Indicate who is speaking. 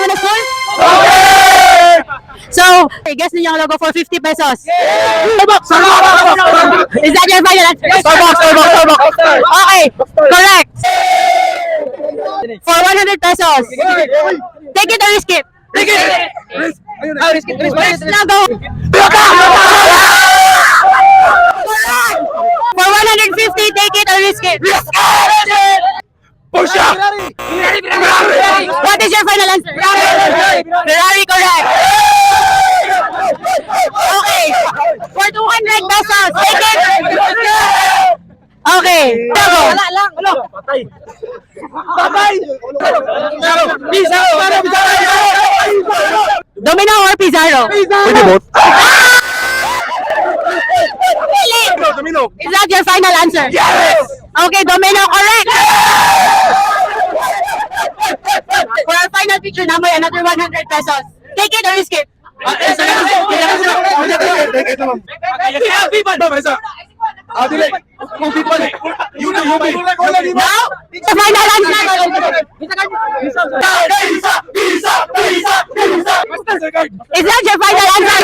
Speaker 1: naman na school? So, guess niyo ang logo for 50 pesos.
Speaker 2: Starbucks!
Speaker 1: Is that your final answer?
Speaker 2: Starbucks!
Speaker 1: Okay, correct. For 100 pesos. Take it or risk it.
Speaker 2: Take it!
Speaker 1: Let's now go. For 150, take it or risk it.
Speaker 2: Porsche!
Speaker 1: What is your final answer? Ferrari, correct. Okay, for 200 pesos, take it. Okay, go.
Speaker 2: Patay! Pizarro!
Speaker 1: Domino or Pizarro?
Speaker 2: Pwede both?
Speaker 1: Really?
Speaker 2: Domino!
Speaker 1: Is that your final answer?
Speaker 2: Yes!
Speaker 1: Okay, Domino, correct. For our final picture, namoy another 100 pesos. Take it or risk it.
Speaker 2: Dili.
Speaker 1: Now, the final answer. Is that your final answer?